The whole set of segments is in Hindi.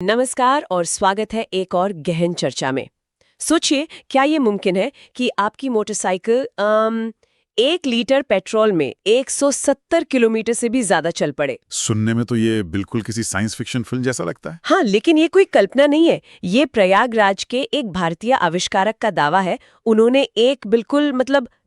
नमस्कार और स्वागत है एक और गहन चर्चा में। सोचिए, क्या ये मुमकिन है कि आपकी मोटरसाइकिल 1 लीटर पेट्रोल में 170 किलोमीटर से भी ज्यादा चल पड़े। सुनने में तो ये बिल्कुल किसी साइंस फिक्शन फिल्म जैसा लगता है। हाँ, लेकिन ये कोई कल्पना नहीं है। ये प्रयागराज के एक भारतीय आविष्कारक का दावा है। उन्होंने एक बिल्कुल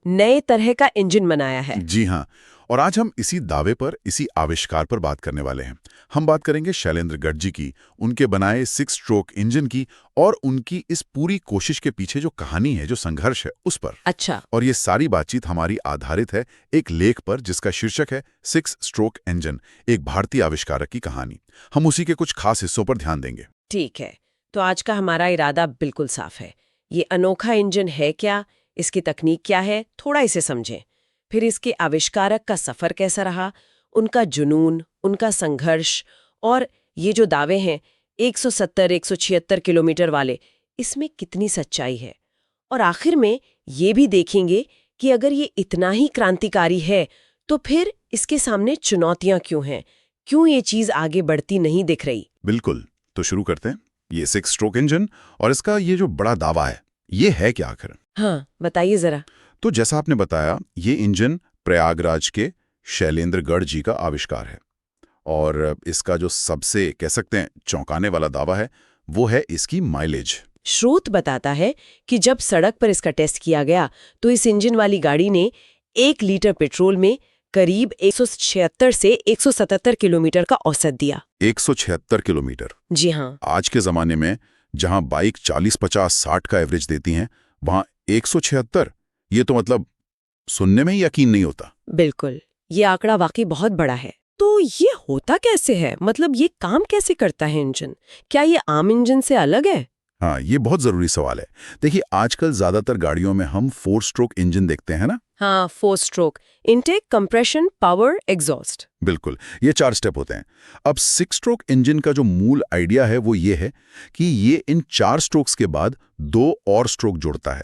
नए तरह का इंजन बनाया है। जी हाँ, और आज हम इसी दावे पर, इसी आविष्कार पर बात करने वाले हैं। हम बात करेंगे शैलेंद्र गर्ग जी की, उनके बनाए 6 स्ट्रोक इंजन की और उनकी इस पूरी कोशिश के पीछे जो कहानी है, जो संघर्ष है, उस पर। अच्छा। और ये सारी बातचीत हमारी आधारित है एक लेख पर जिसका शीर्षक है 6 स्ट्रोक इंजन, एक भारतीय आविष्कारक की कहानी। हम उसी के कुछ खास हिस्सों पर ध्यान देंगे। ठीक है, तो आज का हमारा इरादा बिल्कुल साफ है। ये अनोखा इंजन है क्या, इसकी तकनीक क्या है, थोड़ा इसे समझें। फिर इसके आविष्कारक का सफर कैसा रहा, उनका जुनून, उनका संघर्ष, और ये जो दावे हैं 170-176 किलोमीटर वाले, इसमें कितनी सच्चाई है। और आखिर में ये भी देखेंगे कि अगर ये इतना ही क्रांतिकारी है तो फिर इसके सामने चुनौतियां क्यों हैं, क्यों ये चीज आगे बढ़ती नहीं दिख रही। बिल्कुल, तो शुरू करते हैं। ये 6 स्ट्रोक इंजन और इसका ये जो बड़ा दावा है, ये है क्या आखिर? हाँ, बताइए जरा। तो जैसा आपने बताया, ये इंजन प्रयागराज के शैलेंद्र गर्ग जी का आविष्कार है। और इसका जो सबसे कह सकते हैं चौंकाने वाला दावा है, वो है इसकी माइलेज। स्रोत बताता है कि जब सड़क पर इसका टेस्ट किया गया तो इस इंजन वाली गाड़ी ने 1 लीटर पेट्रोल में करीब 176 से 177 किलोमीटर का औसत दिया। 176 किलोमीटर। जी हाँ। आज के जमाने में जहां बाइक 40, 50, 60 का एवरेज देती हैं, वहां 176, ये तो सुनने में ही यकीन नहीं होता। बिल्कुल, ये आंकड़ा वाकई बहुत बड़ा है। तो ये होता कैसे है, ये काम कैसे करता है इंजन? क्या ये आम इंजन से अलग है? हाँ, ये बहुत जरूरी सवाल है। देखिए, आजकल ज्यादातर गाड़ियों में हम 4 स्ट्रोक इंजन देखते हैं ना। हाँ, 4 stroke, intake, compression, power, exhaust. बिल्कुल, ये 4 स्टेप होते हैं। अब 6 स्ट्रोक इंजन का जो मूल आइडिया है वो ये है कि ये इन 4 स्ट्रोक्स के बाद 2 और स्ट्रोक जोड़ता है।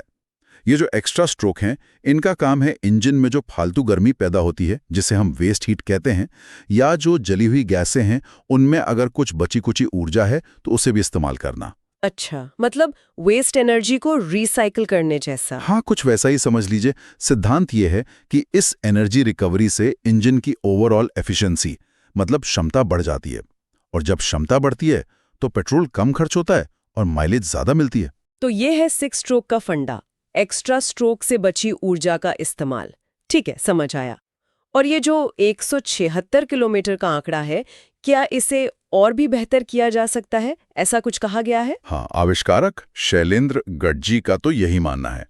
ये जो एक्स्ट्रा स्ट्रोक हैं, इनका काम है इंजन में जो फालतू गर्मी पैदा होती है, जिसे हम वेस्ट हीट कहते हैं, या जो जली हुई गैसें हैं, उनमें अगर कुछ बची कुची ऊर्जा है तो उसे भी इस्तेमाल करना। अच्छा, वेस्ट एनर्जी को रिसाइकिल करने जैसा। हाँ, कुछ वैसा ही समझ लीजिए। सिद्धांत ये है कि इस एनर्जी रिकवरी से इंजन की ओवरऑल एफिशिएंसी, क्षमता बढ़ जाती है। और जब क्षमता बढ़ती है तो पेट्रोल कम खर्च होता है और माइलेज ज्यादा मिलती है। तो ये है 6 स्ट्रोक का फंडा, एक्स्ट्रा स्ट्रोक से बची ऊर्जा का इस्तेमाल। ठीक है, समझ आया। और ये जो 176 किलोमीटर का आंकड़ा है, क्या इसे और भी बेहतर किया जा सकता है, ऐसा कुछ कहा गया है? हाँ, आविष्कारक शैलेंद्र गर्ग जी का तो यही मानना है।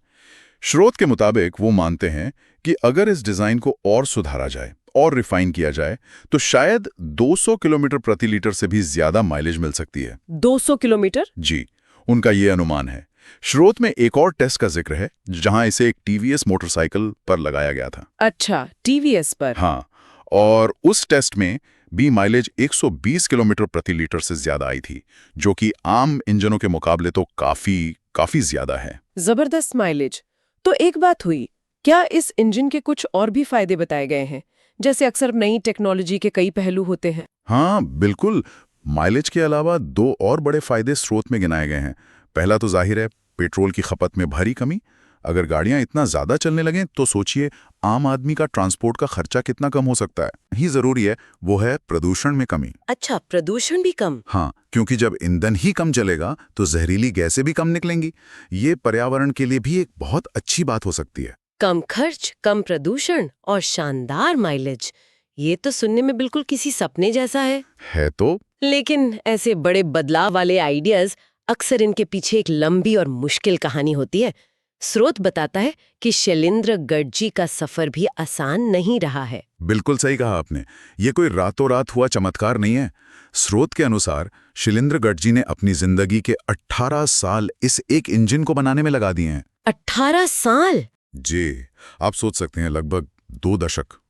स्रोत के मुताबिक वो मानते हैं कि अगर इस डिजाइन को और सुधारा जाए और रिफाइन किया जाए तो शायद 200 किलोमीटर प्रति लीटर से भी ज्यादा माइलेज मिल सकती है। 200 किलोमीटर? जी, उनका ये अनुमान है। स्रोत में एक और टेस्ट का जिक्र है जहां इसे एक टीवीएस मोटरसाइकिल पर लगाया गया था। अच्छा, टीवीएस पर। हाँ, और उस टेस्ट में भी माइलेज 120 किलोमीटर प्रति लीटर से ज्यादा आई थी, जो कि आम इंजनों के मुकाबले तो काफी ज्यादा है। जबरदस्त माइलेज। तो एक बात हुई, क्या इस इंजन के कुछ और भी फायदे बताए गए हैं, जैसे अक्सर नई टेक्नोलॉजी के कई पहलू होते हैं? हाँ, बिल्कुल। माइलेज के अलावा 2 और बड़े फायदे स्रोत में गिनाए गए हैं। पहला तो जाहिर है, पेट्रोल की खपत में भारी कमी। अगर गाड़ियां इतना ज्यादा चलने लगें तो सोचिए आम आदमी का ट्रांसपोर्ट का खर्चा कितना कम हो सकता है। ही जरूरी है वो है प्रदूषण में कमी। अच्छा, प्रदूषण भी कम? हाँ, क्योंकि जब ईंधन ही कम चलेगा तो जहरीली गैसें भी कम निकलेंगी। ये पर्यावरण के लिए भी एक बहुत अच्छी बात हो सकती है। कम खर्च, कम प्रदूषण और शानदार माइलेज, ये तो सुनने में बिल्कुल किसी सपने जैसा है तो लेकिन ऐसे बड़े बदलाव वाले आइडियाज, अक्सर इनके पीछे एक लंबी और मुश्किल कहानी होती है। स्रोत बताता है कि शैलेंद्र गर्ग जी का सफर भी आसान नहीं रहा है। बिल्कुल सही कहा आपने। ये कोई रातों रात हुआ चमत्कार नहीं है। स्रोत के अनुसार शैलेंद्र गर्ग जी ने अपनी जिंदगी के 18 साल इस एक इंजन को बनाने में लगा दिए हैं। 18 साल? जी, आप सोच सकते हैं, लगभग 2 दशक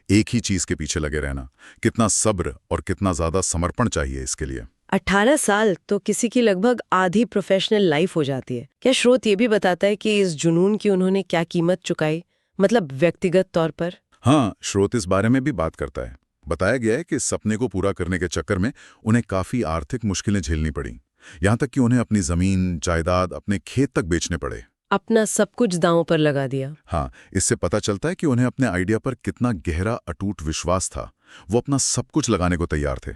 एक ही चीज के पीछे लगे रहना। कितना सब्र और कितना ज्यादा समर्पण चाहिए इसके लिए। 18 साल तो किसी की लगभग आधी प्रोफेशनल लाइफ हो जाती है। क्या स्रोत ये भी बताता है कि इस जुनून की उन्होंने क्या कीमत चुकाई, व्यक्तिगत तौर पर? हाँ, स्रोत इस बारे में भी बात करता है। बताया गया है कि इस सपने को पूरा करने के चक्कर में उन्हें काफ़ी आर्थिक मुश्किलें झेलनी पड़ी। यहाँ तक कि उन्हें अपनी ज़मीन, जायदाद, अपने खेत तक बेचने पड़े। अपना सब कुछ दांव पर लगा दिया। हाँ, इससे पता चलता है कि उन्हें अपने आइडिया पर कितना गहरा अटूट विश्वास था। वो अपना सब कुछ लगाने को तैयार थे।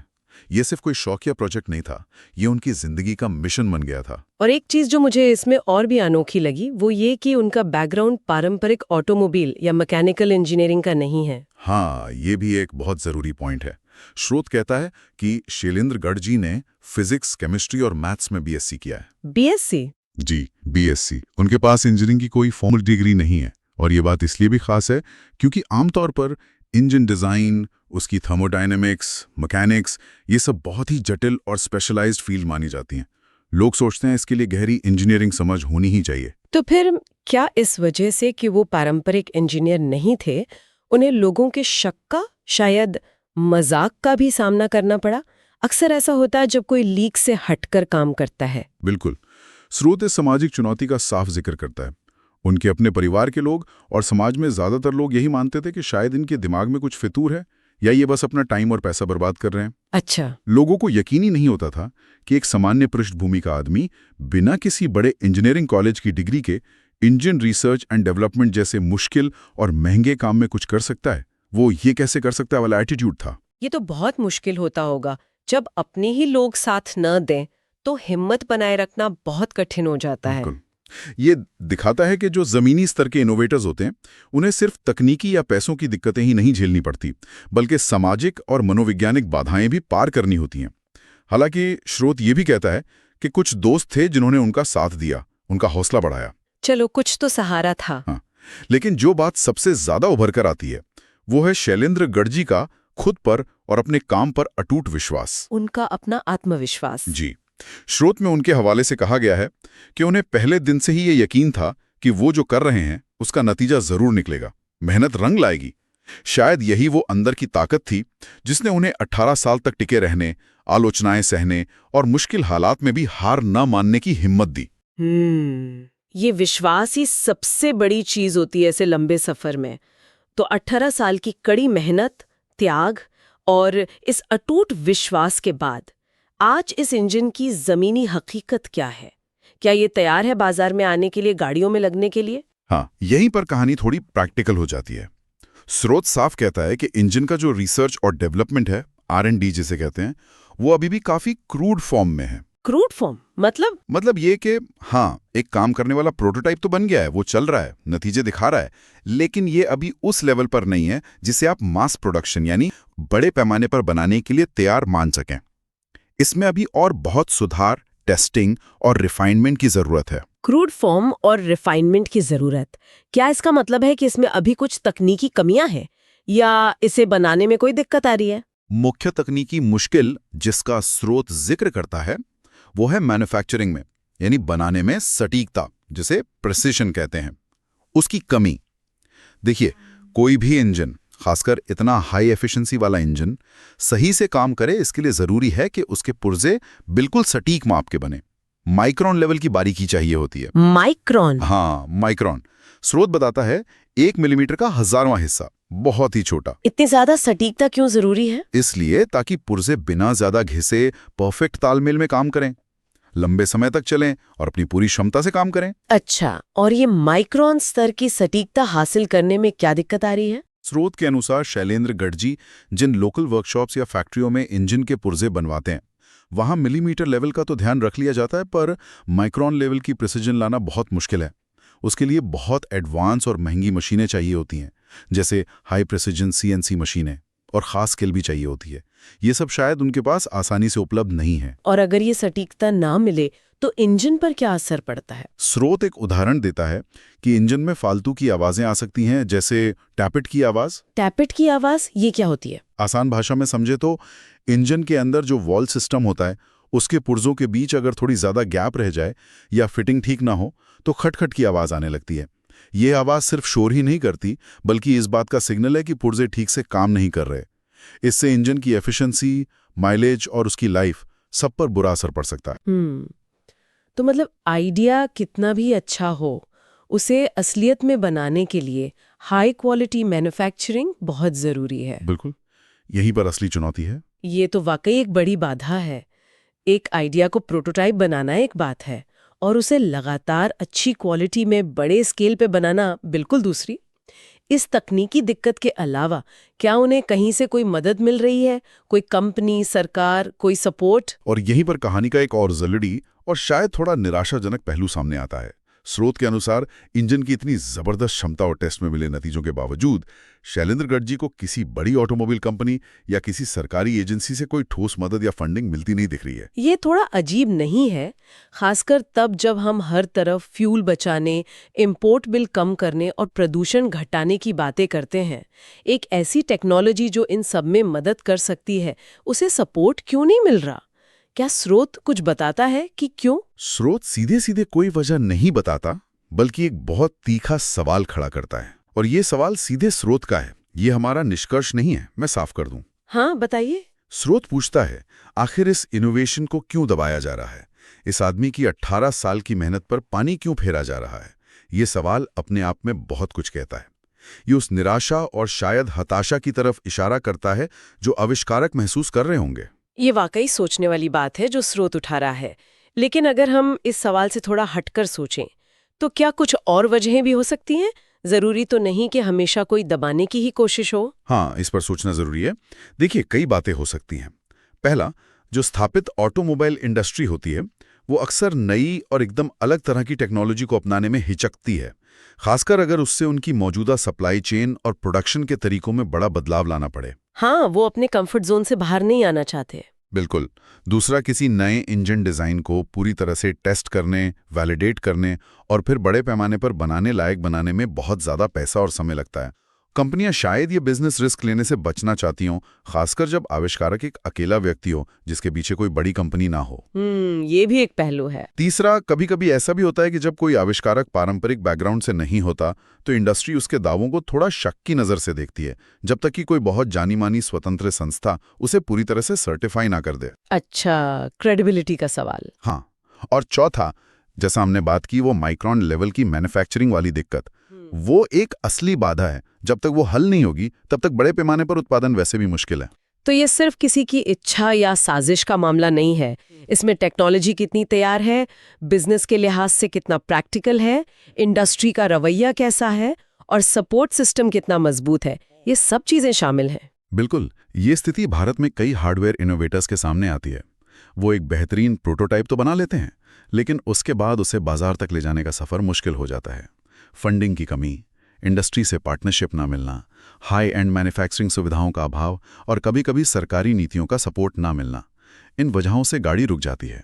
ये सिर्फ कोई शौकिया प्रोजेक्ट नहीं था, ये उनकी जिंदगी का मिशन बन गया था। और एक चीज जो मुझे इसमें और भी अनोखी लगी वो ये कि उनका बैकग्राउंड पारंपरिक ऑटोमोबाइल या मैकेनिकल इंजीनियरिंग का नहीं है। हाँ, ये भी एक बहुत जरूरी पॉइंट है। स्रोत कहता है कि शैलेंद्र गर्ग जी ने फिजिक्स, केमिस्ट्री और मैथ्स में बीएससी किया है। बीएससी? जी, बीएससी। उनके पास इंजीनियरिंग की कोई फॉर्मल डिग्री नहीं है। और ये बात इसलिए भी खास है क्योंकि आमतौर पर इंजन डिज़ाइन, उसकी थर्मोडायनेमिक्स, मैकेनिक्स, ये सब बहुत ही जटिल और स्पेशलाइज्ड फील्ड मानी जाती हैं। लोग सोचते हैं इसके लिए गहरी इंजीनियरिंग समझ होनी ही चाहिए। तो फिर क्या इस वजह से कि वो पारंपरिक इंजीनियर नहीं थे, उन्हें लोगों के शक का, शायद मजाक का भी सामना करना पड़ा? अक्सर ऐसा होता है जब कोई लीक से हटकर काम करता है। बिल्कुल। स्रोत इस सामाजिक चुनौती का साफ जिक्र करता है। उनके अपने परिवार के लोग और समाज में ज्यादातर लोग यही मानते थे कि शायद इनके दिमाग में कुछ फितूर है या ये बस अपना टाइम और पैसा बर्बाद कर रहे हैं। अच्छा। लोगों को यकीन ही नहीं होता था कि एक सामान्य पृष्ठभूमि का आदमी बिना किसी बड़े इंजीनियरिंग कॉलेज की डिग्री के इंजन रिसर्च एंड डेवलपमेंट जैसे मुश्किल और महंगे काम में कुछ कर सकता है। वो ये कैसे कर सकता है वाला एटीट्यूड था। ये तो बहुत मुश्किल होता होगा। जब अपने ही लोग साथ न दें तो हिम्मत बनाए रखना बहुत कठिन हो जाता है। ये दिखाता है कि जो जमीनी स्तर के इनोवेटर्स होते हैं उन्हें सिर्फ तकनीकी या पैसों की दिक्कतें ही नहीं झेलनी पड़ती, बल्कि सामाजिक और मनोवैज्ञानिक बाधाएं भी पार करनी होती हैं। हालांकि स्रोत ये भी कहता है कि कुछ दोस्त थे जिन्होंने उनका साथ दिया, उनका हौसला बढ़ाया। चलो, कुछ तो सहारा था। हाँ, लेकिन जो बात सबसे ज्यादा उभर कर आती है वो है शैलेंद्र गर्ग जी का खुद पर और अपने काम पर अटूट विश्वास। उनका अपना आत्मविश्वास। जी, स्रोत में उनके हवाले से कहा गया है कि उन्हें पहले दिन से ही ये यकीन था कि वो जो कर रहे हैं उसका नतीजा जरूर निकलेगा, मेहनत रंग लाएगी। शायद यही वो अंदर की ताकत थी जिसने उन्हें 18 साल तक टिके रहने, आलोचनाएं सहने और मुश्किल हालात में भी हार न मानने की हिम्मत दी। ये विश्वास ही सबसे बड़ी चीज होती है ऐसे लंबे सफर में। तो 18 साल की कड़ी मेहनत, त्याग और इस अटूट विश्वास के बाद आज इस इंजन की जमीनी हकीकत क्या है? क्या ये तैयार है बाजार में आने के लिए, गाड़ियों में लगने के लिए? हाँ, यहीं पर कहानी थोड़ी प्रैक्टिकल हो जाती है। स्रोत साफ कहता है कि इंजन का जो रिसर्च और डेवलपमेंट है, R&D जिसे कहते हैं, वो अभी भी काफी क्रूड फॉर्म में है। क्रूड फॉर्म मतलब ये कि हाँ, एक काम करने वाला प्रोटोटाइप तो बन गया है, वो चल रहा है, नतीजे दिखा रहा है, लेकिन ये अभी उस लेवल पर नहीं है जिसे आप मास प्रोडक्शन यानी बड़े पैमाने पर बनाने के लिए तैयार मान सकें। इसमें अभी और बहुत सुधार, टेस्टिंग और रिफाइनमेंट की जरूरत है। क्रूड फॉर्म और रिफाइनमेंट की जरूरत, क्या इसका मतलब है कि इसमें अभी कुछ तकनीकी कमियां हैं या इसे बनाने में कोई दिक्कत आ रही है? मुख्य तकनीकी मुश्किल जिसका स्रोत जिक्र करता है वो है मैन्युफैक्चरिंग में, यानी बनाने में सटीकता, जिसे प्रिसिशन कहते हैं, उसकी कमी। देखिए, कोई भी इंजन, खासकर इतना हाई एफिशिएंसी वाला इंजन, सही से काम करे इसके लिए जरूरी है कि उसके पुर्जे बिल्कुल सटीक माप के बने। माइक्रोन लेवल की बारीकी चाहिए होती है। माइक्रोन? हाँ, माइक्रोन। स्रोत बताता है 1 मिलीमीटर का 1000वां हिस्सा, बहुत ही छोटा। इतनी ज्यादा सटीकता क्यों जरूरी है? इसलिए ताकि पुर्जे बिना ज्यादा घिसे परफेक्ट तालमेल में काम करें, लंबे समय तक चलें और अपनी पूरी क्षमता से काम करें। अच्छा, और ये माइक्रोन स्तर की सटीकता हासिल करने में क्या दिक्कत आ रही है? स्रोत के अनुसार शैलेंद्र गर्ग जी जिन लोकल वर्कशॉप्स या फैक्ट्रियों में इंजन के पुर्जे बनवाते हैं, वहां मिलीमीटर लेवल का तो ध्यान रख लिया जाता है, पर माइक्रोन लेवल की प्रिसिजन लाना बहुत मुश्किल है। उसके लिए बहुत एडवांस और महंगी मशीनें चाहिए होती हैं, जैसे हाई प्रिसिजन CNC मशीनें, और खास स्किल भी चाहिए होती है। ये सब शायद उनके पास आसानी से उपलब्ध नहीं है। और अगर ये सटीकता ना मिले तो इंजन पर क्या असर पड़ता है? स्रोत एक उदाहरण देता है कि इंजन में फालतू की आवाजें आ सकती हैं, जैसे टैपिट की आवाज। टैपिट की आवाज, ये क्या होती है? आसान भाषा में समझे तो इंजन के अंदर जो वॉल्व सिस्टम होता है, उसके पुर्जों के बीच अगर थोड़ी ज्यादा गैप रह जाए या फिटिंग ठीक ना हो तो खटखट की आवाज आने लगती है। ये आवाज सिर्फ शोर ही नहीं करती, बल्कि इस बात का सिग्नल है कि पुर्जे ठीक से काम नहीं कर रहे। इससे इंजन की एफिशिएंसी, माइलेज और उसकी लाइफ सब पर बुरा असर पड़ सकता है। तो मतलब आइडिया कितना भी अच्छा हो, उसे असलियत में बनाने के लिए हाई क्वालिटी मैन्युफैक्चरिंग बहुत जरूरी है। बिल्कुल। यहीं पर असली चुनौती है। ये तो वाकई एक बड़ी बाधा है। एक आइडिया को प्रोटोटाइप बनाना एक बात है और उसे लगातार अच्छी क्वालिटी में बड़े स्केल पे बनाना बिल्कुल दूसरी। इस तकनीकी दिक्कत के अलावा क्या उन्हें कहीं से कोई मदद मिल रही है? कोई कंपनी, सरकार, कोई सपोर्ट? और यहीं पर कहानी का एक और जल्दी और शायद थोड़ा निराशाजनक पहलू सामने आता है। स्रोत के अनुसार इंजन की इतनी जबरदस्त क्षमता और टेस्ट में मिले नतीजों के बावजूद शैलेंद्र गर्ग जी को किसी बड़ी ऑटोमोबाइल कंपनी या किसी सरकारी एजेंसी से कोई ठोस मदद या फंडिंग मिलती नहीं दिख रही है। ये थोड़ा अजीब नहीं है, खासकर तब जब हम हर तरफ फ्यूल बचाने, इंपोर्ट बिल कम करने और प्रदूषण घटाने की बातें करते हैं। एक ऐसी टेक्नोलॉजी जो इन सब में मदद कर सकती है, उसे सपोर्ट क्यों नहीं मिल रहा? क्या स्रोत कुछ बताता है कि क्यों? स्रोत सीधे सीधे कोई वजह नहीं बताता, बल्कि एक बहुत तीखा सवाल खड़ा करता है। और ये सवाल सीधे स्रोत का है, ये हमारा निष्कर्ष नहीं है, मैं साफ कर दूं। हाँ, बताइए। स्रोत पूछता है, आखिर इस इनोवेशन को क्यों दबाया जा रहा है? इस आदमी की 18 साल की मेहनत पर पानी क्यों फेरा जा रहा है? ये सवाल अपने आप में बहुत कुछ कहता है। ये उस निराशा और शायद हताशा की तरफ इशारा करता है जो आविष्कारक महसूस कर रहे होंगे। ये वाकई सोचने वाली बात है जो स्रोत उठा रहा है। लेकिन अगर हम इस सवाल से थोड़ा हटकर सोचें, तो क्या कुछ और वजहें भी हो सकती हैं? जरूरी तो नहीं कि हमेशा कोई दबाने की ही कोशिश हो। हाँ, इस पर सोचना जरूरी है। देखिए, कई बातें हो सकती हैं। पहला, जो स्थापित ऑटोमोबाइल इंडस्ट्री होती है, वो अक्सर नई और एकदम अलग तरह की टेक्नोलॉजी को अपनाने में हिचकती है, खासकर अगर उससे उनकी मौजूदा सप्लाई चेन और प्रोडक्शन के तरीकों में बड़ा बदलाव लाना पड़े। हाँ, वो अपने कंफर्ट जोन से बाहर नहीं आना चाहते। बिल्कुल। दूसरा, किसी नए इंजन डिज़ाइन को पूरी तरह से टेस्ट करने, वैलिडेट करने और फिर बड़े पैमाने पर बनाने लायक बनाने में बहुत ज़्यादा पैसा और समय लगता है। कंपनियां शायद ये बिजनेस रिस्क लेने से बचना चाहती हों, खासकर जब आविष्कारक एक अकेला व्यक्ति हो जिसके पीछे कोई बड़ी कंपनी ना हो। ये भी एक पहलू है। तीसरा, कभी कभी ऐसा भी होता है कि जब कोई आविष्कारक पारंपरिक बैकग्राउंड से नहीं होता तो इंडस्ट्री उसके दावों को थोड़ा शक की नज़र से देखती है, जब तक कि कोई बहुत जानी मानी स्वतंत्र संस्था उसे पूरी तरह से सर्टिफाई ना कर दे। अच्छा, क्रेडिबिलिटी का सवाल। हाँ, और चौथा, जैसा हमने बात की, वो माइक्रोन लेवल की मैन्युफैक्चरिंग वाली दिक्कत, वो एक असली बाधा है। जब तक वो हल नहीं होगी तब तक बड़े पैमाने पर उत्पादन वैसे भी मुश्किल है। तो ये सिर्फ किसी की इच्छा या साजिश का मामला नहीं है। इसमें टेक्नोलॉजी कितनी तैयार है, बिजनेस के लिहाज से कितना प्रैक्टिकल है, इंडस्ट्री का रवैया कैसा है और सपोर्ट सिस्टम कितना मजबूत है, ये सब चीजें शामिल हैं। बिल्कुल। ये स्थिति भारत में कई हार्डवेयर इनोवेटर्स के सामने आती है। वो एक बेहतरीन प्रोटोटाइप तो बना लेते हैं, लेकिन उसके बाद उसे बाजार तक ले जाने का सफर मुश्किल हो जाता है। फंडिंग की कमी, इंडस्ट्री से पार्टनरशिप ना मिलना, हाई एंड मैन्युफैक्चरिंग सुविधाओं का अभाव और कभी-कभी सरकारी नीतियों का सपोर्ट ना मिलना, इन वजहों से गाड़ी रुक जाती है।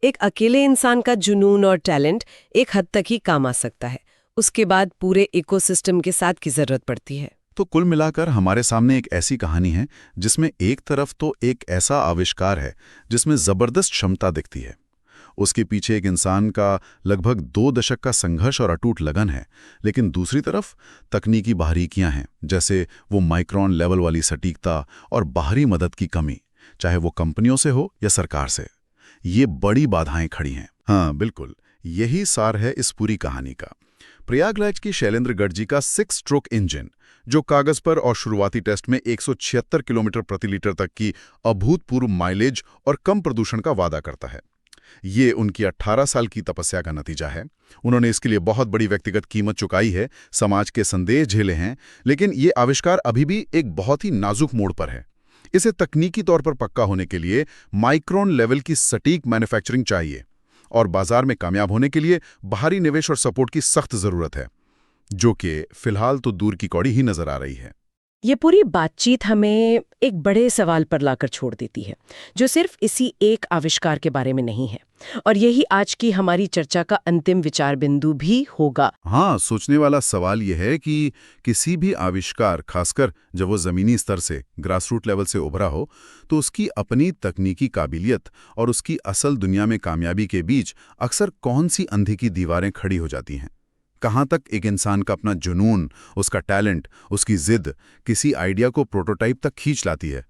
एक अकेले इंसान का जुनून और टैलेंट एक हद तक ही काम आ सकता है, उसके बाद पूरे इकोसिस्टम के साथ की जरूरत पड़ती है। तो कुल मिलाकर हमारे सामने एक ऐसी कहानी है जिसमें एक तरफ तो एक ऐसा आविष्कार है जिसमें जबरदस्त क्षमता दिखती है, उसके पीछे एक इंसान का लगभग 2 दशक का संघर्ष और अटूट लगन है, लेकिन दूसरी तरफ तकनीकी बारीकियां हैं, जैसे वो माइक्रोन लेवल वाली सटीकता और बाहरी मदद की कमी, चाहे वो कंपनियों से हो या सरकार से। ये बड़ी बाधाएं खड़ी हैं। हाँ, बिल्कुल, यही सार है इस पूरी कहानी का। प्रयागराज की शैलेंद्र गर्ग जी का 6 स्ट्रोक इंजन, जो कागज पर और शुरुआती टेस्ट में 176 किलोमीटर प्रति लीटर तक की अभूतपूर्व माइलेज और कम प्रदूषण का वादा करता है, ये उनकी 18 साल की तपस्या का नतीजा है। उन्होंने इसके लिए बहुत बड़ी व्यक्तिगत कीमत चुकाई है, समाज के संदेश झेले हैं, लेकिन ये आविष्कार अभी भी एक बहुत ही नाजुक मोड़ पर है। इसे तकनीकी तौर पर पक्का होने के लिए माइक्रोन लेवल की सटीक मैन्युफैक्चरिंग चाहिए और बाजार में कामयाब होने के लिए बाहरी निवेश और सपोर्ट की सख्त जरूरत है, जो कि फिलहाल तो दूर की कौड़ी ही नजर आ रही है। ये पूरी बातचीत हमें एक बड़े सवाल पर लाकर छोड़ देती है, जो सिर्फ इसी एक आविष्कार के बारे में नहीं है, और यही आज की हमारी चर्चा का अंतिम विचार बिंदु भी होगा। हाँ, सोचने वाला सवाल यह है कि किसी भी आविष्कार, खासकर जब वो जमीनी स्तर से, ग्रासरूट लेवल से उभरा हो, तो उसकी अपनी तकनीकी काबिलियत और उसकी असल दुनिया में कामयाबी के बीच अक्सर कौन सी अंधे की दीवारें खड़ी हो जाती हैं। कहाँ तक एक इंसान का अपना जुनून, उसका टैलेंट, उसकी जिद किसी आइडिया को प्रोटोटाइप तक खींच लाती है,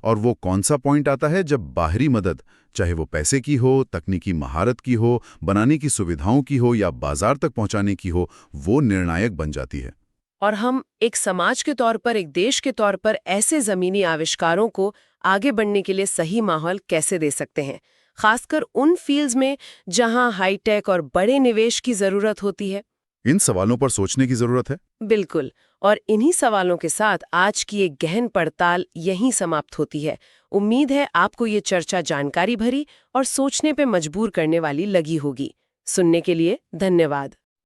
और वो कौन सा पॉइंट आता है जब बाहरी मदद, चाहे वो पैसे की हो, तकनीकी महारत की हो, बनाने की सुविधाओं की हो या बाजार तक पहुंचाने की हो, वो निर्णायक बन जाती है। और हम एक समाज के तौर पर, एक देश के तौर पर ऐसे ज़मीनी आविष्कारों को आगे बढ़ने के लिए सही माहौल कैसे दे सकते हैं, खासकर उन फील्ड्स में जहां हाईटेक और बड़े निवेश की ज़रूरत होती है। इन सवालों पर सोचने की जरूरत है। बिल्कुल। और इन्हीं सवालों के साथ आज की एक गहन पड़ताल यहीं समाप्त होती है। उम्मीद है आपको ये चर्चा जानकारी भरी और सोचने पे मजबूर करने वाली लगी होगी। सुनने के लिए धन्यवाद।